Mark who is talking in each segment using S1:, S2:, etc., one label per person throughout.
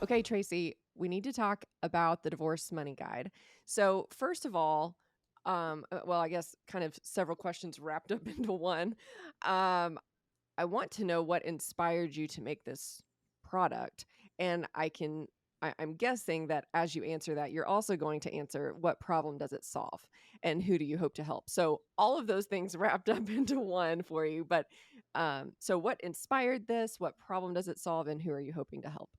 S1: Okay, Tracy, we need to talk about the divorce money guide. So, first of all, well, I guess kind of several questions wrapped up into one. Um, I want to know what inspired you to make this product. And I'm guessing that as you answer that, you're also going to answer what problem does it solve and who do you hope to help? So, all of those things wrapped up into one for you. But so, what inspired this? What problem does it solve? And who are you hoping to help?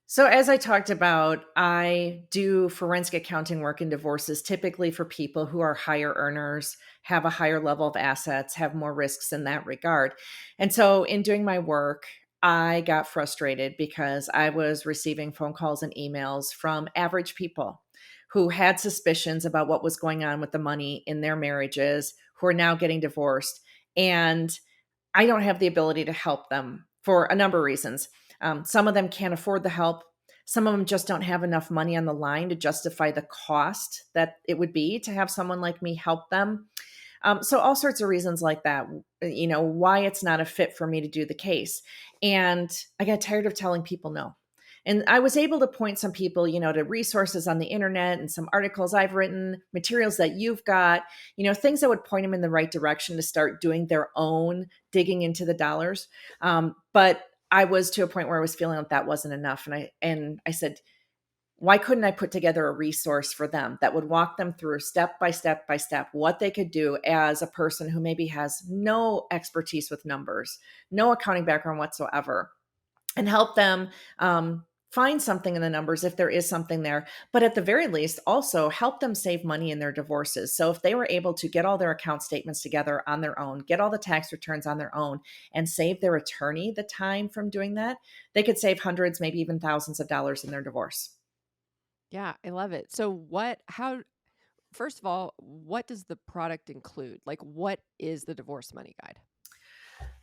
S2: So, as I talked about, I do forensic accounting work in divorces, typically for people who are higher earners, have a higher level of assets, have more risks in that regard. And so, in doing my work, I got frustrated because I was receiving phone calls and emails from average people who had suspicions about what was going on with the money in their marriages, who are now getting divorced. And I don't have the ability to help them for a number of reasons. Some of them can't afford the help. Some of them just don't have enough money on the line to justify the cost that it would be to have someone like me help them. So all sorts of reasons like that, why it's not a fit for me to do the case. And I got tired of telling people no. And I was able to point some people, to resources on the internet and some articles I've written, materials that you've got, things that would point them in the right direction to start doing their own digging into the dollars. But I was to a point where I was feeling like that wasn't enough. And I said, why couldn't I put together a resource for them that would walk them through step by step by step what they could do as a person who maybe has no expertise with numbers, no accounting background whatsoever, and help them find something in the numbers if there is something there, but at the very least also help them save money in their divorces. So if they were able to get all their account statements together on their own, get all the tax returns on their own, and save their attorney the time from doing that, they could save hundreds, maybe even thousands of dollars in their divorce.
S1: Yeah, I love it. First of all, what does the product include? Like, what is the divorce money guide?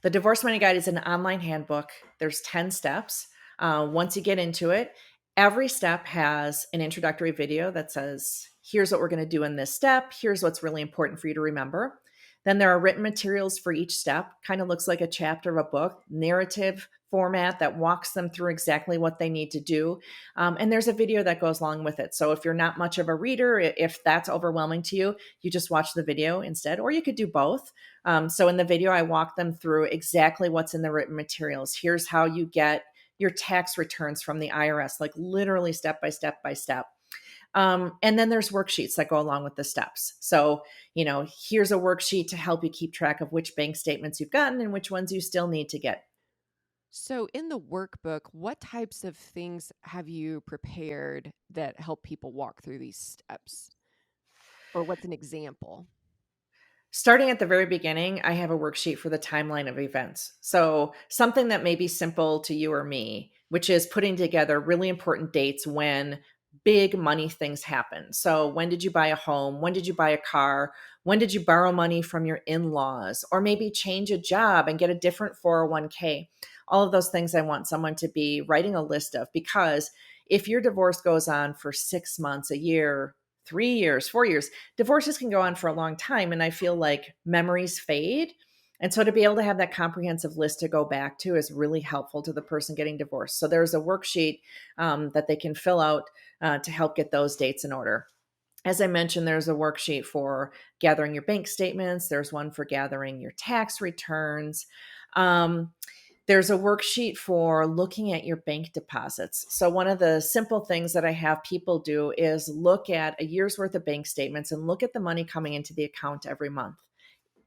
S2: The Divorce Money Guide is an online handbook. There's 10 steps. Once you get into it, every step has an introductory video that says, here's what we're going to do in this step. Here's what's really important for you to remember. Then there are written materials for each step, kind of looks like a chapter of a book, narrative format that walks them through exactly what they need to do. And there's a video that goes along with it. So if you're not much of a reader, if that's overwhelming to you, you just watch the video instead, or you could do both. So in the video, I walk them through exactly what's in the written materials. Here's how you get your tax returns from the IRS, like literally step by step by step. And then there's worksheets that go along with the steps. So, here's a worksheet to help you keep track of which bank statements you've gotten and which ones you still need to get.
S1: So, in the workbook, what types of things have you prepared that help people walk through these steps? Or what's an example?
S2: Starting at the very beginning, I have a worksheet for the timeline of events. So, something that may be simple to you or me, which is putting together really important dates when big money things happen. So, when did you buy a home? When did you buy a car? When did you borrow money from your in laws? Or maybe change a job and get a different 401k? All of those things I want someone to be writing a list of, because if your divorce goes on for 6 months, a year, 3 years, 4 years, divorces can go on for a long time. And I feel like memories fade. And so to be able to have that comprehensive list to go back to is really helpful to the person getting divorced. So there's a worksheet that they can fill out to help get those dates in order. As I mentioned, there's a worksheet for gathering your bank statements. There's one for gathering your tax returns. Um, there's a worksheet for looking at your bank deposits. So, one of the simple things that I have people do is look at a year's worth of bank statements and look at the money coming into the account every month.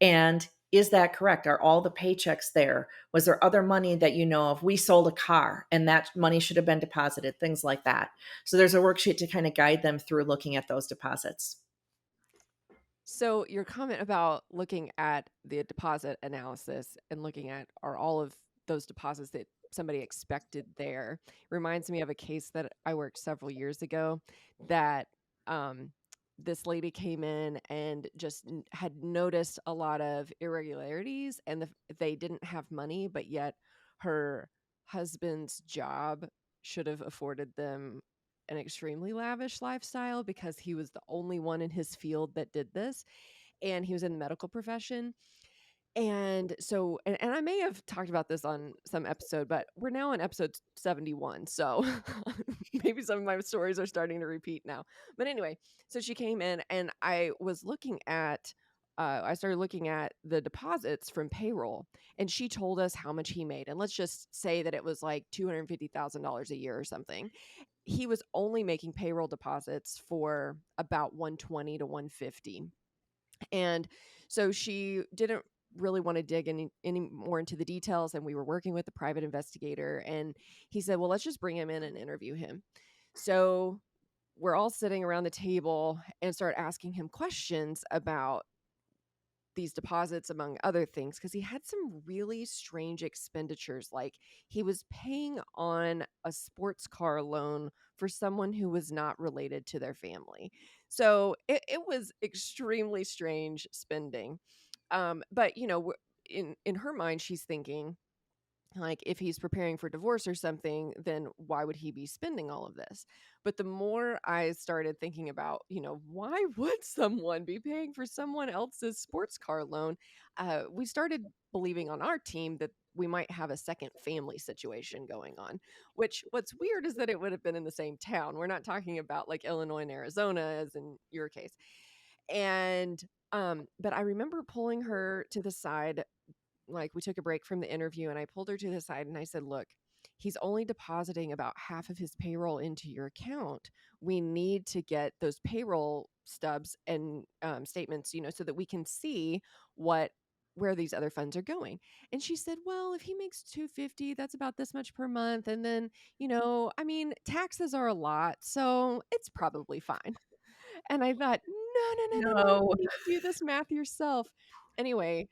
S2: And is that correct? Are all the paychecks there? Was there other money that you know of? We sold a car and that money should have been deposited, things like that. So, there's a worksheet to kind of guide them through looking at those deposits.
S1: So, your comment about looking at the deposit analysis and looking at are all of those deposits that somebody expected there reminds me of a case that I worked several years ago that um, this lady came in and just had noticed a lot of irregularities and they didn't have money, but yet her husband's job should have afforded them an extremely lavish lifestyle because he was the only one in his field that did this and he was in the medical profession And so, and I may have talked about this on some episode, but we're now on episode 71. So maybe some of my stories are starting to repeat now. But anyway, so she came in and I started looking at the deposits from payroll, and she told us how much he made. And let's just say that it was like $250,000 a year or something. He was only making payroll deposits for about 120 to 150. And so she didn't really want to dig any more into the details. And we were working with the private investigator, and he said, well, let's just bring him in and interview him. So we're all sitting around the table and start asking him questions about these deposits, among other things, because he had some really strange expenditures. Like, he was paying on a sports car loan for someone who was not related to their family. So it was extremely strange spending. But in her mind, she's thinking, like, if he's preparing for divorce or something, then why would he be spending all of this? But the more I started thinking about, why would someone be paying for someone else's sports car loan? We started believing on our team that we might have a second family situation going on, which what's weird is that it would have been in the same town. We're not talking about like Illinois and Arizona, as in your case. And, but I remember pulling her to the side, like, we took a break from the interview, and I pulled her to the side and I said, look, he's only depositing about half of his payroll into your account. We need to get those payroll stubs and statements, so that we can see where these other funds are going. And she said, well, if he makes 250, that's about this much per month. And then, I mean, taxes are a lot, so it's probably fine. And I thought, no, no, no, no, no,
S2: No.
S1: you need to do this math yourself. Anyway,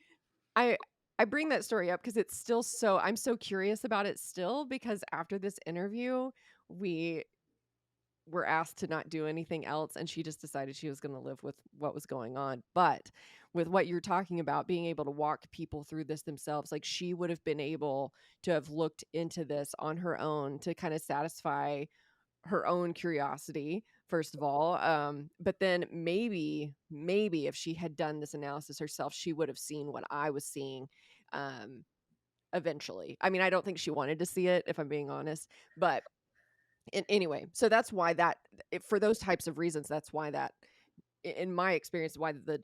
S1: I I bring that story up because it's still I'm so curious about it still, because after this interview, we were asked to not do anything else, and she just decided she was gonna live with what was going on. But with what you're talking about, being able to walk people through this themselves, like, she would have been able to have looked into this on her own to kinda satisfy her own curiosity, first of all. But then maybe if she had done this analysis herself, she would have seen what I was seeing, um, eventually. I mean, I don't think she wanted to see it, if I'm being honest. But anyway, so that's why for those types of reasons, that's why in my experience, why the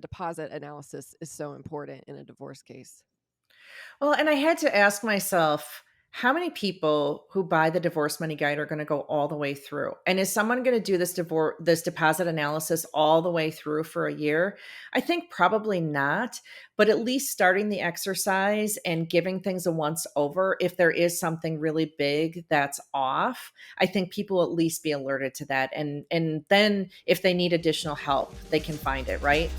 S1: deposit analysis is so important in a divorce case.
S2: Well, and I had to ask myself, how many people who buy the divorce money guide are going to go all the way through? And is someone going to do this deposit analysis all the way through for a year? I think probably not, but at least starting the exercise and giving things a once over, if there is something really big that's off, I think people at least be alerted to that, and then if they need additional help, they can find it, right?